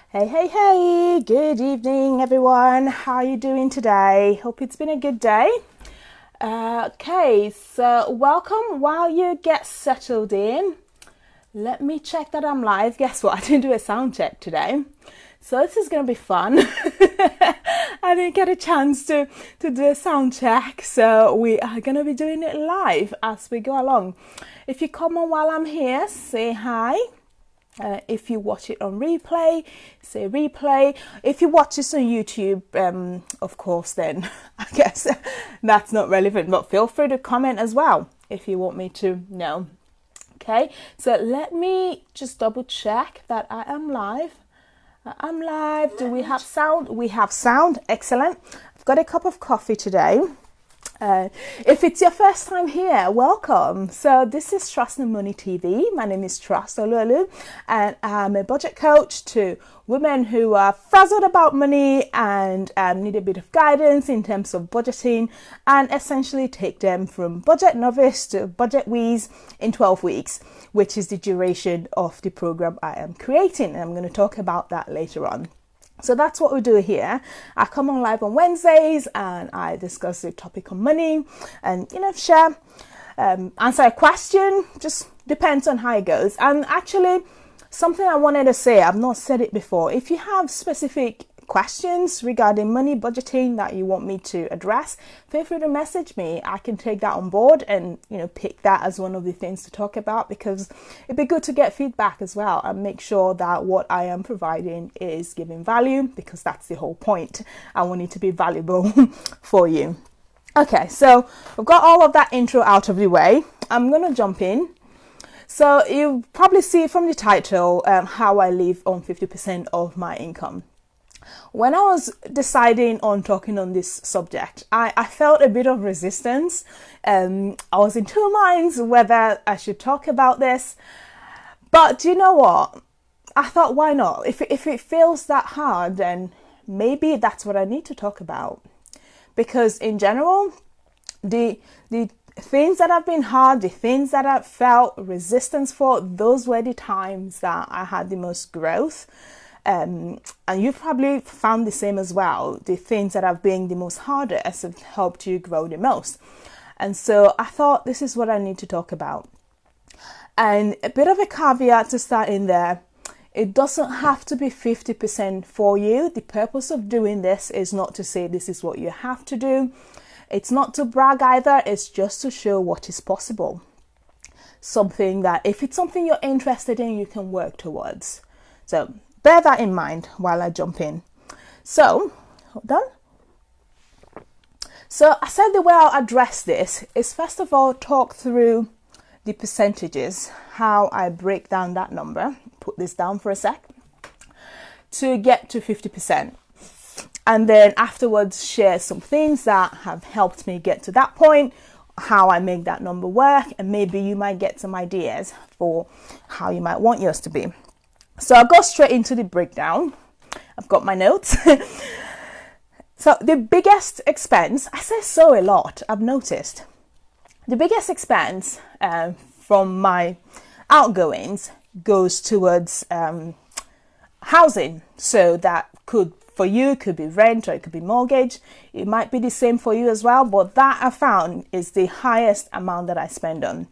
Hey, good evening everyone. How are you doing today? Hope it's been a good day. Okay, so welcome. While you get settled in, let me check that I'm live. Guess what? I didn't do a sound check today. So this is going to be fun. I didn't get a chance to do a sound check, so we are going to be doing it live as we go along. If you come on while I'm here, say hi. If you watch it on replay, say replay. If you watch this on YouTube, of course, then I guess that's not relevant, but feel free to comment as well if you want me to know. Okay, so let me just double check that I am live. I'm live. Do we have sound? We have sound. Excellent. I've got a cup of coffee today. If it's your first time here, welcome. So this is Trust and Money TV. My name is Trust Oluolu, and I'm a budget coach to women who are frazzled about money and need a bit of guidance in terms of budgeting, and essentially take them from budget novice to budget whiz in 12 weeks, which is the duration of the program I am creating. And I'm going to talk about that later on. So that's what we do here. I come on live on Wednesdays and I discuss the topic of money and, share, answer a question, just depends on how it goes. And actually, something I wanted to say, I've not said it before. If you have specific questions regarding money budgeting that you want me to address, feel free to message me. I can take that on board and pick that as one of the things to talk about, because it'd be good to get feedback as well and make sure that what I am providing is giving value, because that's the whole point. I want it to be valuable for you. Okay, so I've got all of that intro out of the way. I'm gonna jump in. So you probably see from the title how I live on 50% of my income. When I was deciding on talking on this subject, I felt a bit of resistance. I was in two minds whether I should talk about this. But you know what? I thought, why not? If it feels that hard, then maybe that's what I need to talk about. Because in general, the things that have been hard, the things that I've felt resistance for, those were the times that I had the most growth. And you've probably found the same as well. The things that have been the most hardest have helped you grow the most. And so I thought this is what I need to talk about. And a bit of a caveat to start in there. It doesn't have to be 50% for you. The purpose of doing this is not to say this is what you have to do. It's not to brag either. It's just to show what is possible. Something that if it's something you're interested in, you can work towards. So bear that in mind while I jump in. So, hold on. So I said the way I'll address this is first of all talk through the percentages, how I break down that number, put this down for a sec, to get to 50%. And then afterwards share some things that have helped me get to that point, how I make that number work, and maybe you might get some ideas for how you might want yours to be. So I'll go straight into the breakdown. I've got my notes. So the biggest expense, I say so a lot, I've noticed. The biggest expense from my outgoings goes towards housing. So that could be rent or it could be mortgage. It might be the same for you as well, but that I found is the highest amount that I spend on.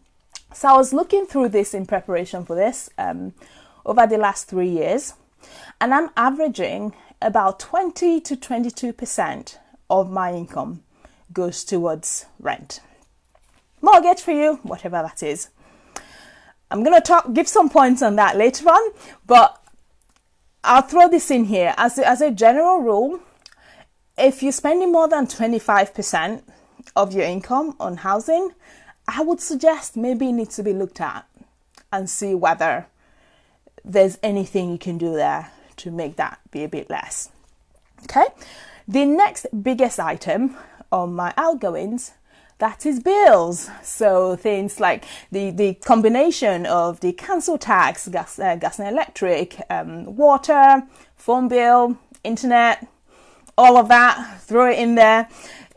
So I was looking through this in preparation for this over the last 3 years, and I'm averaging about 20 to 22% of my income goes towards rent. Mortgage for you, whatever that is. I'm going to give some points on that later on, but I'll throw this in here. As a general rule, if you're spending more than 25% of your income on housing, I would suggest maybe it needs to be looked at and see whether there's anything you can do there to make that be a bit less. Okay, the next biggest item on my outgoings, that is bills. So things like the combination of the council tax, gas and electric, water, phone bill, internet, all of that, throw it in there.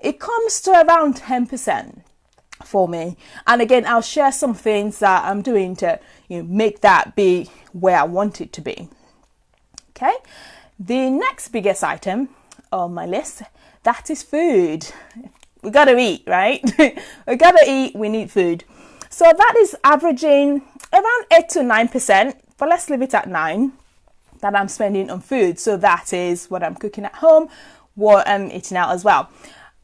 It comes to around 10% for me. And again, I'll share some things that I'm doing to make that be where I want it to be. Okay, the next biggest item on my list, that is food. We gotta eat, right? We gotta eat, we need food. So that is averaging around 8 to 9%, but let's leave it at 9 that I'm spending on food. So that is what I'm cooking at home, what I'm eating out as well.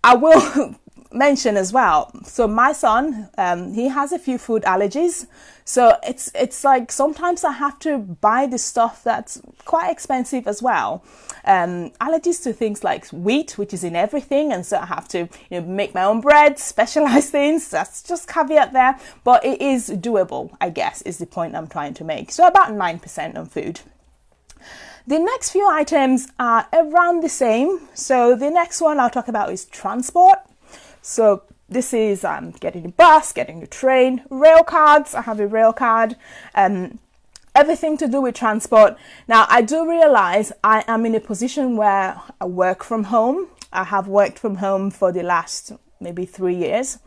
I will mention as well, so my son, he has a few food allergies, so it's like sometimes I have to buy the stuff that's quite expensive as well. Allergies to things like wheat, which is in everything, and so I have to make my own bread, specialized things. That's just caveat there, but it is doable, I guess, is the point I'm trying to make. So about 9% on food. The next few items are around the same. So the next one I'll talk about is transport. So this is getting the bus, getting the train, rail cards. I have a rail card, everything to do with transport. Now, I do realize I am in a position where I work from home. I have worked from home for the last maybe 3 years.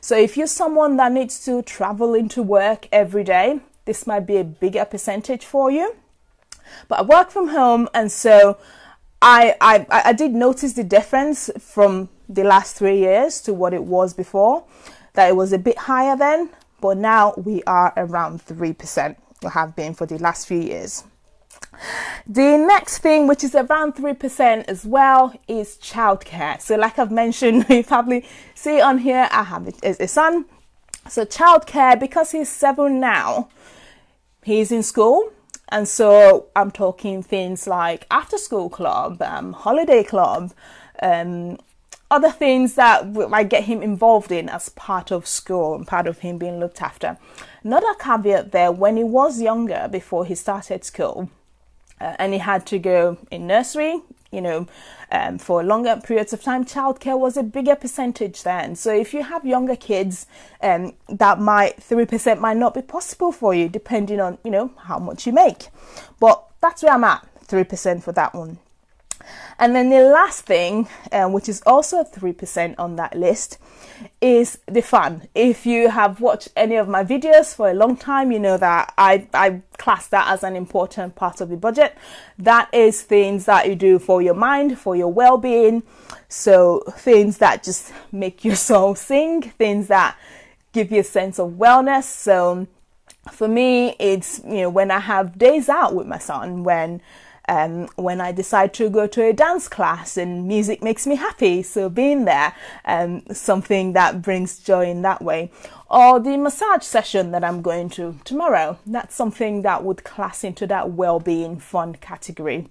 So if you're someone that needs to travel into work every day, this might be a bigger percentage for you. But I work from home, and so I did notice the difference from the last 3 years to what it was before, that it was a bit higher then, but now we are around 3%, or have been for the last few years. The next thing, which is around 3% as well, is childcare. So like I've mentioned, you probably see on here, I have a son. So childcare, because he's 7 now, he's in school. And so I'm talking things like after school club, holiday club, other things that I get him involved in as part of school and part of him being looked after. Another caveat there, when he was younger, before he started school, and he had to go in nursery, for longer periods of time, childcare was a bigger percentage then. So if you have younger kids, that 3% might not be possible for you, depending on, how much you make. But that's where I'm at, 3% for that one. And then the last thing, which is also 3% on that list, is the fun. If you have watched any of my videos for a long time, you know that I class that as an important part of the budget. That is things that you do for your mind, for your well-being. So things that just make your soul sing, things that give you a sense of wellness. So for me, it's, when I have days out with my son, when I decide to go to a dance class and music makes me happy, so being there, something that brings joy in that way. Or the massage session that I'm going to tomorrow, that's something that would class into that well-being fun category.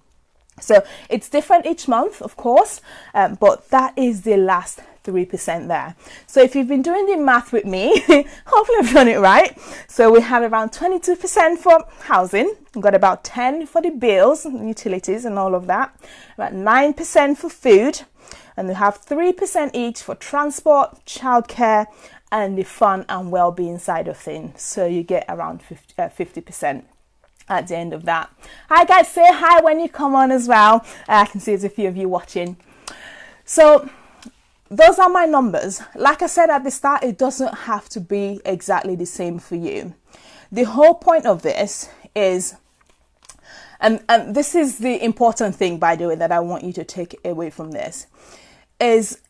So it's different each month, of course, but that is the last 3% there. So if you've been doing the math with me, hopefully I've done it right. So we have around 22% for housing. We've got about 10 for the bills, utilities and all of that. About 9% for food. And we have 3% each for transport, childcare, and the fun and well-being side of things. So you get around 50%. At the end of that. Hi guys, say hi when you come on as well. I can see there's a few of you watching. So those are my numbers. Like I said at the start, it doesn't have to be exactly the same for you. The whole point of this is, and this is the important thing, by the way, that I want you to take away from this, is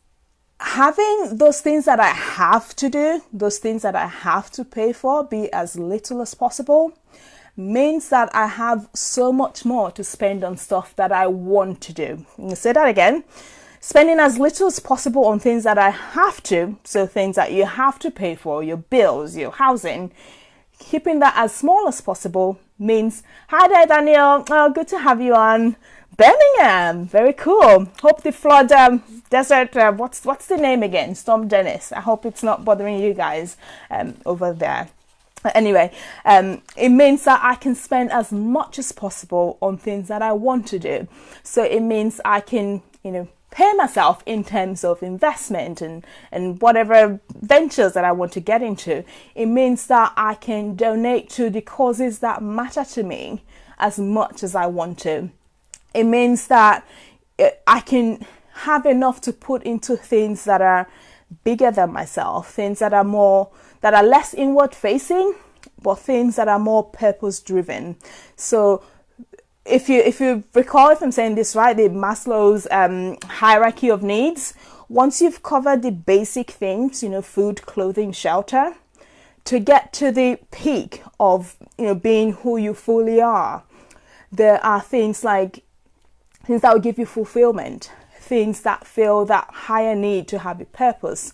having those things that I have to do, those things that I have to pay for, be as little as possible, means that I have so much more to spend on stuff that I want to do. I'm going to say that again. Spending as little as possible on things that I have to, so things that you have to pay for, your bills, your housing, keeping that as small as possible means, hi there Daniel, oh, good to have you on. Birmingham, very cool. Hope the flood desert, what's the name again? Storm Dennis. I hope it's not bothering you guys over there. Anyway, it means that I can spend as much as possible on things that I want to do. So it means I can, pay myself in terms of investment and whatever ventures that I want to get into. It means that I can donate to the causes that matter to me as much as I want to. It means that I can have enough to put into things that are bigger than myself, things that are less inward facing, but things that are more purpose driven. So if you recall, if I'm saying this right, the Maslow's hierarchy of needs, once you've covered the basic things, food, clothing, shelter, to get to the peak of, being who you fully are, there are things that will give you fulfillment, things that fill that higher need to have a purpose.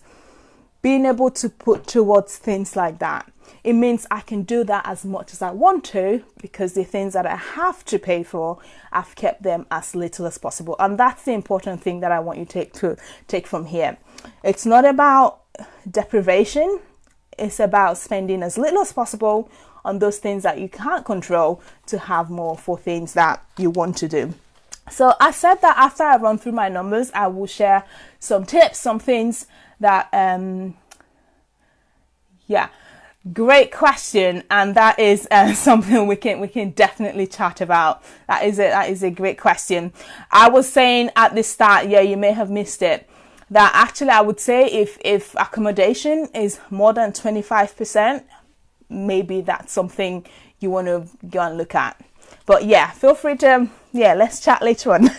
Being able to put towards things like that, it means I can do that as much as I want to, because the things that I have to pay for, I've kept them as little as possible. And that's the important thing that I want you to take from here. It's not about deprivation. It's about spending as little as possible on those things that you can't control to have more for things that you want to do. So I said that after I run through my numbers, I will share some tips, some things that, great question. And that is something we can definitely chat about. That is a great question. I was saying at the start, you may have missed it, that actually I would say if accommodation is more than 25%, maybe that's something you want to go and look at. But feel free to, let's chat later on.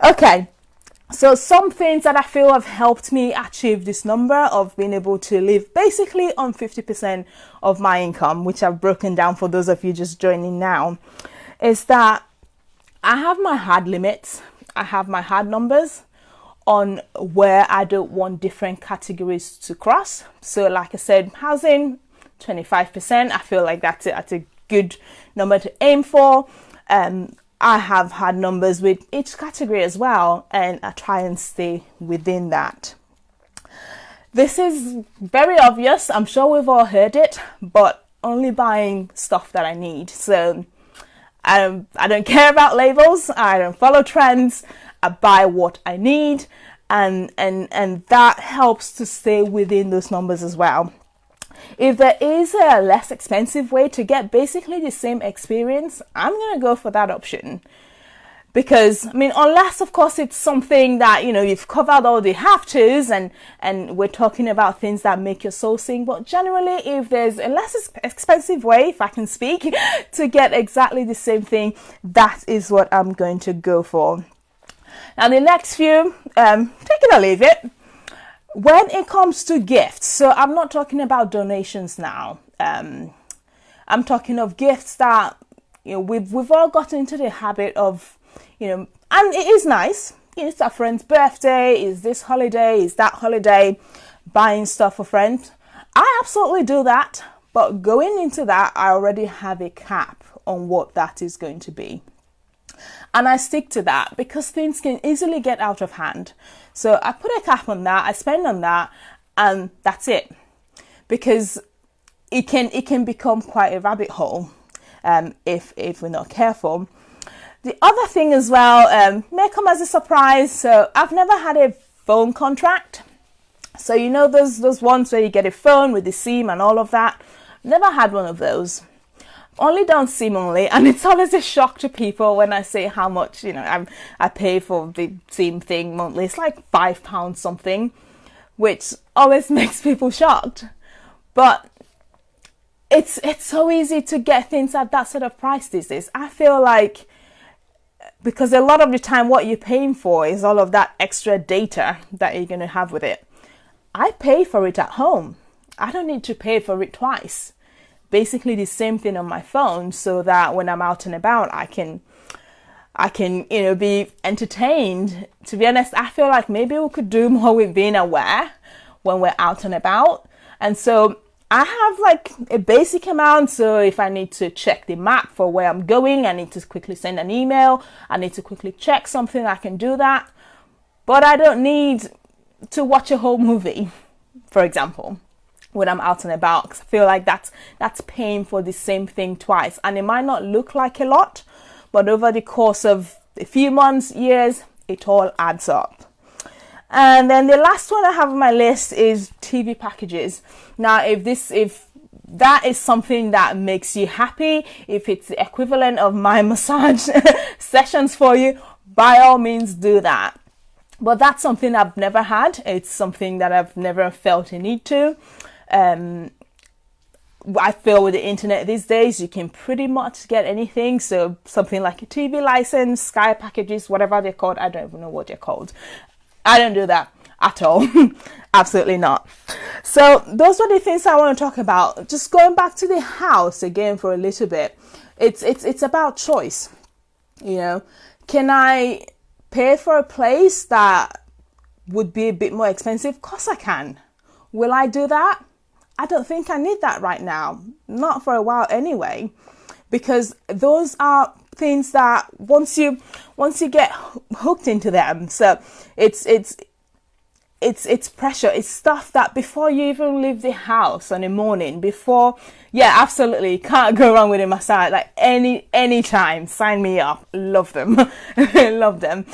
Okay. So some things that I feel have helped me achieve this number of being able to live basically on 50% of my income, which I've broken down for those of you just joining now, is that I have my hard limits. I have my hard numbers on where I don't want different categories to cross. So like I said, housing, 25%. I feel like that's a good number to aim for. I have had numbers with each category as well, and I try and stay within that. This is very obvious. I'm sure we've all heard it, but only buying stuff that I need. So I don't care about labels. I don't follow trends. I buy what I need, and that helps to stay within those numbers as well. If there is a less expensive way to get basically the same experience, I'm going to go for that option. Because, unless, of course, it's something that, you've covered all the have-tos and we're talking about things that make your soul sing. But generally, if there's a less expensive way, if I can speak, to get exactly the same thing, that is what I'm going to go for. Now, the next few, take it or leave it. When it comes to gifts, so I'm not talking about donations now. I'm talking of gifts that we've all gotten into the habit of, and it is nice. It's a friend's birthday, is this holiday, is that holiday, buying stuff for friends. I absolutely do that, but going into that, I already have a cap on what that is going to be. And I stick to that because things can easily get out of hand. So I put a cap on that, I spend on that, and that's it. Because it can become quite a rabbit hole if we're not careful. The other thing as well may come as a surprise. So I've never had a phone contract. So those ones where you get a phone with the SIM and all of that. Never had one of those. Only done SIM only, and it's always a shock to people when I say how much I pay for the SIM thing monthly. It's like £5 something, which always makes people shocked. But it's so easy to get things at that sort of price these days. I feel like because a lot of the time what you're paying for is all of that extra data that you're going to have with it. I pay for it at home. I don't need to pay for it twice. Basically the same thing on my phone, so that when I'm out and about, I can be entertained. To be honest, I feel like maybe we could do more with being aware when we're out and about. And so I have like a basic amount. So if I need to check the map for where I'm going, I need to quickly send an email, I need to quickly check something, I can do that. But I don't need to watch a whole movie, for example, when I'm out and about, because I feel like that's paying for the same thing twice. And it might not look like a lot, but over the course of a few months, years, it all adds up. And then the last one I have on my list is TV packages. Now, if that is something that makes you happy, if it's the equivalent of my massage sessions for you, by all means do that. But that's something I've never had. It's something that I've never felt a need to. I feel with the internet these days, you can pretty much get anything. So something like a TV license, Sky packages, whatever they're called. I don't even know what they're called. I don't do that at all. Absolutely not. So those are the things I want to talk about. Just going back to the house again for a little bit. It's about choice. You know, can I pay for a place that would be a bit more expensive? Of course I can. Will I do that? I don't think I need that right now. Not for a while anyway, because those are things that once you get hooked into them, so it's pressure. It's stuff that before you even leave the house on a morning, absolutely can't go wrong with a massage. Like any time, sign me up. Love them. Love them.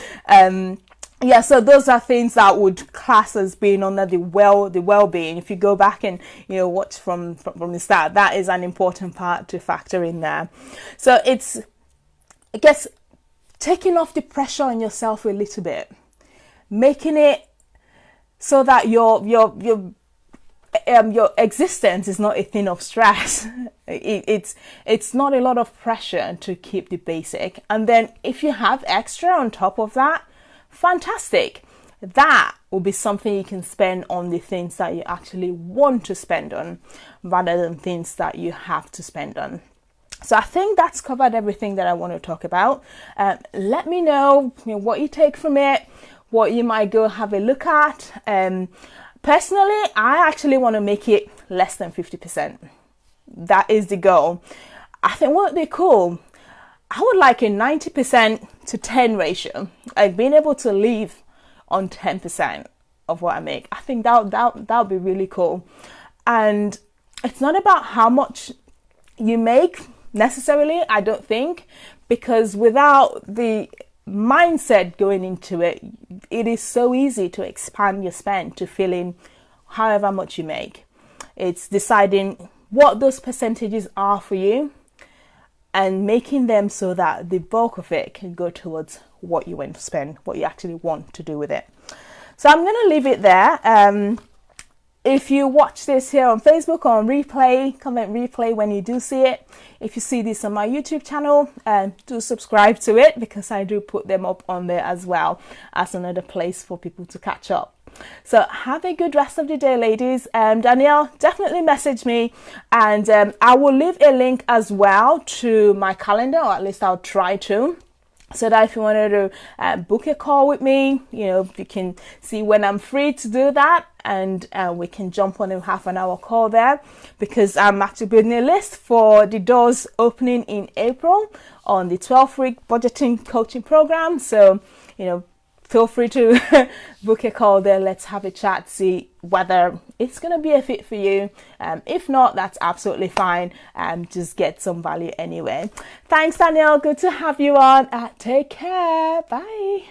So those are things that would class as being under the well-being. If you go back and watch from the start, that is an important part to factor in there. So it's, I guess, taking off the pressure on yourself a little bit, making it so that your existence is not a thing of stress. It's not a lot of pressure to keep the basic, and then if you have extra on top of that, fantastic. That will be something you can spend on the things that you actually want to spend on, rather than things that you have to spend on. So I think that's covered everything that I want to talk about. Let me know, what you take from it, what you might go have a look at. Personally, I actually want to make it less than 50%. That is the goal. I think what would be cool, I would like a 90% to 10 ratio. Like being able to live on 10% of what I make. I think that would be really cool. And it's not about how much you make necessarily, I don't think, because without the mindset going into it, it is so easy to expand your spend to fill in however much you make. It's deciding what those percentages are for you and making them so that the bulk of it can go towards what you want to spend, what you actually want to do with it. So I'm going to leave it there. If you watch this here on Facebook or on replay, comment replay when you do see it. If you see this on my YouTube channel, do subscribe to it, because I do put them up on there as well as another place for people to catch up. So have a good rest of the day, ladies. Danielle, definitely message me, and I will leave a link as well to my calendar, or at least I'll try to, so that if you wanted to book a call with me, you can see when I'm free to do that, and we can jump on a half an hour call there, because I'm actually building a list for the doors opening in April on the 12-week budgeting coaching program. So, feel free to book a call there. Let's have a chat, see whether it's going to be a fit for you. If not, that's absolutely fine. Just get some value anyway. Thanks, Danielle. Good to have you on. Take care. Bye.